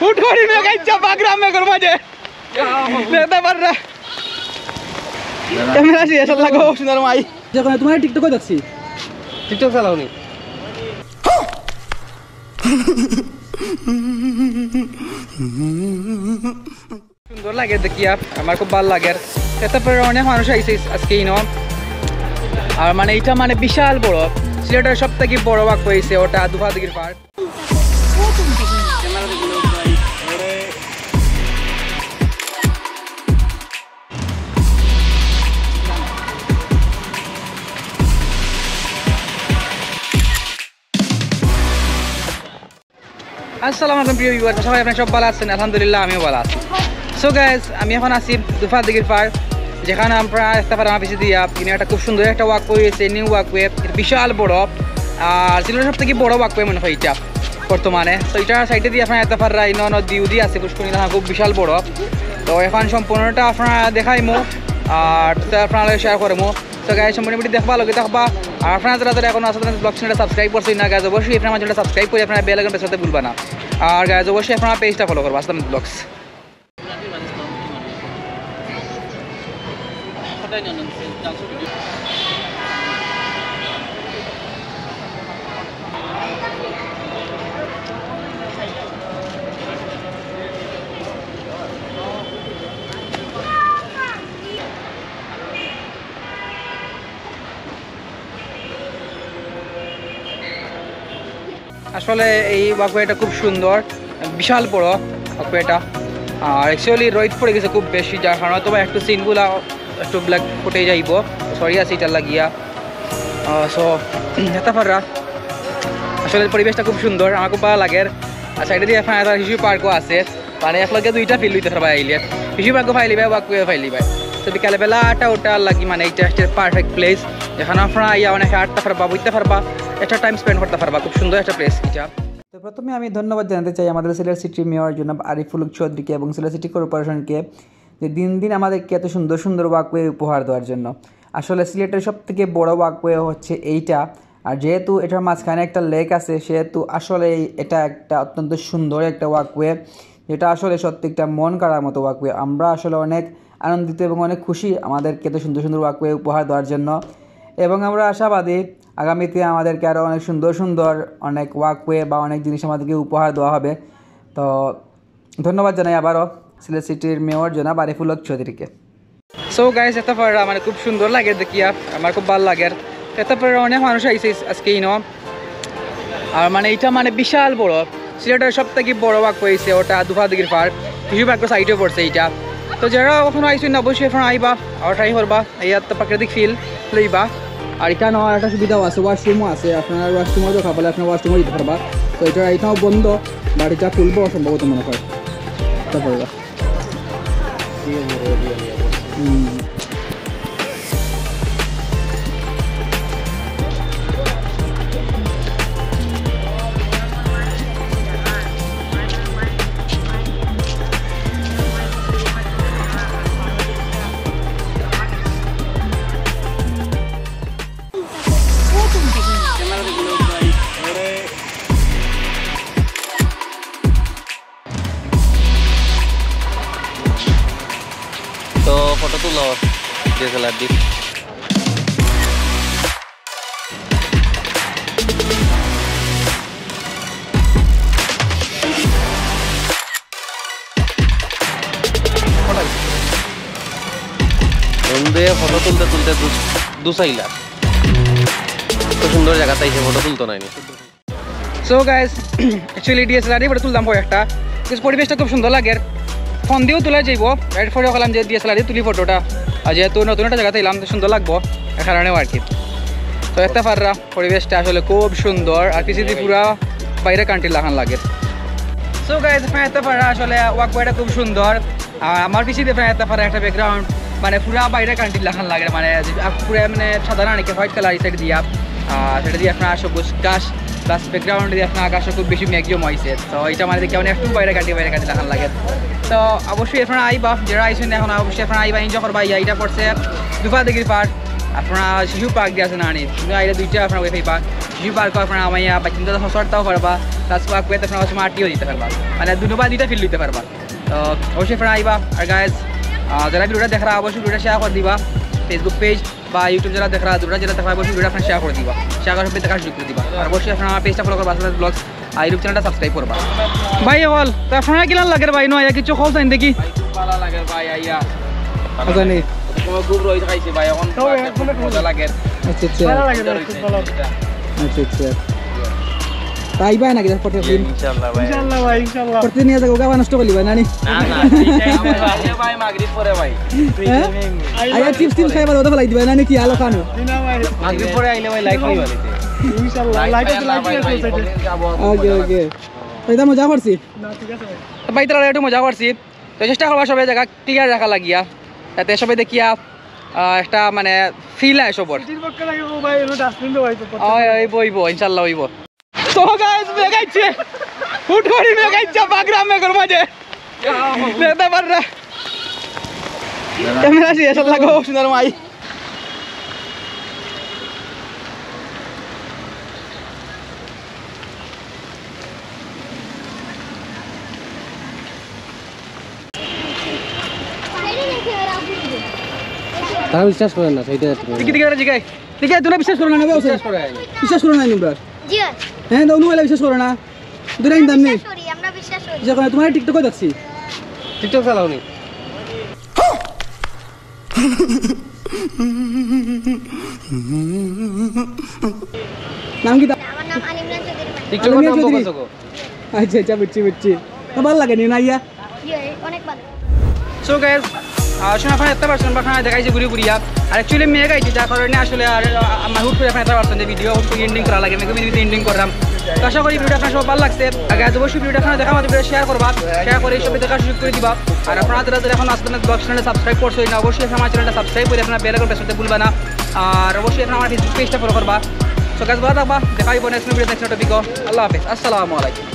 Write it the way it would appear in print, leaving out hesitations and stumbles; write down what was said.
হুট করি মে গাইছা বাগরাম মে করবা যে নেতা পাররা ক্যামেরা সি এসে লাগো সুন্দর মাই যখন তোমার টিকটক দেখছি টিকটক চালাওনি সুন্দর লাগে দেখি আমার খুব ভালো লাগে তারপরে অনেক মানুষ আইছে আজকে ইনো আর মানে এটা মানে বিশাল বড় সিলেটের সব থেকে বড় বাক হয়েছে ওটা দুফা দিঘির পার্ক আসসালামু আলাইকুম প্রিয় ভিউয়ার সবাই আপনারা সব ভালো আছেন আলহামদুলিল্লাহ আমিও ভালো আছি সো গাইস আমি এখন আছি দুফা দিঘির পার্ক যেখানে আমরা একটা পার আমার পিছিয়ে দিয়া কিনে একটা খুব সুন্দর একটা ওয়াক হয়েছে নিউ ওয়াকওয়ে বিশাল বড় আর সিলেটের সব থেকে বড় ওয়াকওয়ে মনে হয় এটা বর্তমানে তো এটার সাইডে দিয়ে আপনার একটা পার রাইন নদী উদি আছে পুষ্করণী খুব বিশাল বড় তো এখন সম্পূর্ণটা আপনারা দেখাইমো আর আপনারা শেয়ার করবো তো গাইস সম্পূর্ণ ভিডিও দেখবা লগে দেখবা আর আপনারা যারা এখন আসলে ব্লগ চ্যানেলটা সাবস্ক্রাইব করছেন না গাইস অবশ্যই আপনারা আমার চ্যানেলটা সাবস্ক্রাইব করে আপনারা বেল আইকন প্রেস করতে ভুলবা না আর গাইস অবশ্যই আপনারা পেজটা ফলো করবা আসলাম ব্লগস আসলে এই ওয়াকওয়েটা খুব সুন্দর বিশাল বড় ওয়াকওয়েটা আর অ্যাকচুয়ালি রোদ পড়ে গেছে খুব বেশি যার কারণে তবে একটু সিনগুলা একটু ব্ল্যাক ফুটে যাইব সরি আছে এটা লাগিয়া সো যেতে পাররা আসলে পরিবেশটা খুব সুন্দর আমার খুব ভালো লাগে আর সাইডে দিয়ে এখন একটা শিশু পার্কও আছে মানে একলগে দুইটা ফিল হইতে পারবা আইলে শিশু পার্কও ফাইলিবা ওয়াকওয়ে ফাইলিবা তো বিকালে বেলা আটা ওটা লাগি মানে এইটা একটা পারফেক্ট প্লেস যেখানে আপনারা ইয়া অনেক হাঁটতে পারবা বুঝতে পারবা একটা টাইম স্পেন্ড করতে পারবা খুব সুন্দর একটা প্লেস এটা তো প্রথমে আমি ধন্যবাদ জানাতে চাই আমাদের সিলেট সিটি মেয়র জনাব আরিফুল চৌধুরীকে এবং সিলেট সিটি কর্পোরেশনকে যে দিন দিন আমাদেরকে এত সুন্দর সুন্দর ওয়াকওয়ে উপহার দেওয়ার জন্য আসলে সিলেটের সব থেকে বড় ওয়াকওয়ে হচ্ছে এইটা আর যেহেতু এটার মাঝখানে একটা লেক আছে সেহেতু আসলে এটা একটা অত্যন্ত সুন্দর একটা ওয়াকওয়ে যেটা আসলে সত্যি একটা মন কাড়ার মতো ওয়াকওয়ে আমরা আসলে অনেক আনন্দিত এবং অনেক খুশি আমাদেরকে এত সুন্দর সুন্দর ওয়াকওয়ে উপহার দেওয়ার জন্য এবং আমরা আশাবাদী আগামীতে আমাদেরকে আরও অনেক সুন্দর সুন্দর অনেক ওয়াকওয়ে বা অনেক জিনিস আমাদেরকে উপহার দেওয়া হবে তো ধন্যবাদ জানাই আবারও সিলেট সিটির মেয়র জনাব আরিফুল চৌধুরীকে সো গাইস এত পারা মানে খুব সুন্দর লাগে দেখিয়া আমার খুব ভালো লাগে এত পারা অনেক মানুষ আইছে আজকে ইনো আর মানে এটা মানে বিশাল বড় সিলেটের সব থেকে বড় ওয়াকওয়ে হয়েছে ওটা দুফা দিঘির পার্ক শিশু পার্কের সাইডে পড়ছে এইটা তো যারা ওখানে আইসেন অবশ্যই এখন আইবা আর ট্রাই করবা এই একটা প্রাকৃতিক ফিল লইবা আর এখানে একটা সুবিধাও আছে ওয়াশরুমও আছে আপনার ওয়াশরুমও দেখা পালে আপনার ওয়াশরুমও দিতে পারবা তো এটা এটাও বন্ধ বাট এটা খুলবো সম্ভবত মনে হয় পারবা তো ফটো তুলো ডিএসএলআর দিয়ে ফটো তুলতে তুলতে দুসাইলা তো সুন্দর জায়গা তাই ফটো তুলতো নাই সো গাইস অ্যাকচুয়ালি ডিএসএলআর দিয়ে ফটো তুললাম একটা পরিবেশটা খুব সুন্দর লাগে ফোন দিয়েও তোলা যাইব রাইট ফটো করলাম যে ডিএসএলআর দিয়ে তুলি ফটোটা আর যেহেতু নতুন একটা জায়গাতে এলাম সুন্দর লাগবো এ কারণেও আর কি তো একটা পাররা পরিবেশটা আসলে খুব সুন্দর আর কিছু দিয়ে পুরা বাইরে কান্ট্রি লাগান লাগে সো গাইস একটা পাররা আসলে ওয়াকওয়েটা খুব সুন্দর আর আমার পিছিয়ে একটা পাররা একটা ব্যাকগ্রাউন্ড মানে পুরা বাইরে কান্ট্রি লাগান লাগে মানে পুরা মানে সাধারণ অনেকে হোয়াইট কালার এই সাইড দিয়া সেটা দিয়ে আপনার সবুজ গাছ প্লাস ব্যাকগ্রাউন্ড দিয়ে আপনার আকাশও খুব বেশি ম্যাক্সিমাম হয়েছে তো এটা মানে দেখে অনেক একটু বাইরে কাটি লাগান লাগে তো অবশ্যই আপনারা আইবা যারা আইসেন এখন অবশ্যই আপনারা আইবা এনজয় করবা এইটা পড়ছে দুফা দিঘির পার্ক আপনারা শিশু পার্ক দিয়ে আছেন আনি কিন্তু আইলে দুইটা আপনার ওই পার্ক শিশু পার্ক আপনারা আমার বাচ্চাদের সরতাও পারবা প্লাস ওয়াকওয়েতে আপনারা সময় আটিও দিতে পারবা মানে দুইটা ফিল দিতে পারবা তো অবশ্যই ফ্রেন্ড আইবা আর গাইজ যারা ভিডিওটা দেখরা অবশ্যই ভিডিওটা শেয়ার করে দিবা ফেসবুক পেজ বা ইউটিউব যারা দেখরা দুটা যারা দেখা অবশ্যই ভিডিও আপনারা শেয়ার করে দিবা শেয়ার করে দেখা শুরু করে দিবা আর অবশ্যই আপনারা আমার পেজটা ফলো করবা আসলে ব্লগস আর ইউটিউব চ্যানেলটা সাবস্ক্রাইব করবা ভাই বল তো আপনারা কিলান লাগে ভাই নয় কিছু খাও চাই দেখি ভালো লাগে ভাই আইয়া আচ্ছা নি তোমার খুব রই খাইছে ভাই এখন মজা লাগে আচ্ছা আচ্ছা ভালো লাগে আচ্ছা আচ্ছা তাই ভাই নাকি প্রতিদিন ইনশাআল্লাহ ভাই প্রতিদিন নিয়ে যাবো গাবা নষ্ট করলি ভাই নানি না না ভাই মাগরিব পরে ভাই আয়া চিপস টিপস খাইবা ওটা ফলাই দিবা নানি কি আলো খানো মাগরিব পরে আইলে ভাই লাইক হইবা ইনশাআল্লাহ লাইক ওকে ওকে এটা মজা করছি তো ভাই তারা একটু মজা করছি তো চেষ্টা করবা সবাই জায়গা ক্লিয়ার রাখা লাগিয়া যাতে সবাই দেখিয়া একটা মানে ফিল আয় সবর বইব ইনশাল্লাহ হইব তো গাইস মেগাইছে হুট করে মেগাইছে বাগরাম মেগর মাঝে দেখতে পাররা ক্যামেরা সে এসব লাগো সুন্দর মাই তারা বিশ্বাস করেন না সেইটা দেখি দেখি জিগাই দেখি তোরা বিশ্বাস করো না বিশ্বাস করো না তোমরা জি হ্যাঁ দাও নুলা বিশ্বাস করো না দুরাই দাম নেই করি আমরা বিশ্বাস করি যখন তোমার টিকটকে দেখছি টিকটক চালাওনি নাম কি আমার নাম আলিমরান চৌধুরী টিকটকের নাম চৌধুরী। বকছো আচ্ছা আচ্ছা বুঝছি তো ভালো লাগে নি না ইয়া জি অনেক ভালো সো গাইস শোনা আপনার এত পারছেন বা আপনারা দেখাইছে ঘুরে ঘুরিয়া আর অ্যাকচুয়ালি মেয়ে গাইছে যার কারণে আসলে আর আমার হুট করে আপনার এত পারছেন যে ভিডিও হুট করে এন্ডিং করা লাগে মেয়ে ভিডিও এন্ডিং করলাম তো আশা করি ভিডিওটা আপনার সব ভালো লাগছে আগে অবশ্যই ভিডিওটা আপনারা দেখা আমাদের শেয়ার করবা শেয়ার করে সবাই দেখা সুযোগ করে দিবা আর আপনারা যারা এখন আসলে ব্লগ চ্যানেলে সাবস্ক্রাইব করছো না অবশ্যই আমার চ্যানেলটা সাবস্ক্রাইব করে আপনারা বেল আইকন প্রেস করতে ভুলবা না আর অবশ্যই আপনারা আমার ফেসবুক পেজটা ফলো করবা সো গাইস ভালো থাকবা দেখা হইব নেক্সট ভিডিও নেক্সট টপিক আল্লাহ হাফেজ আসসালামু আলাইকুম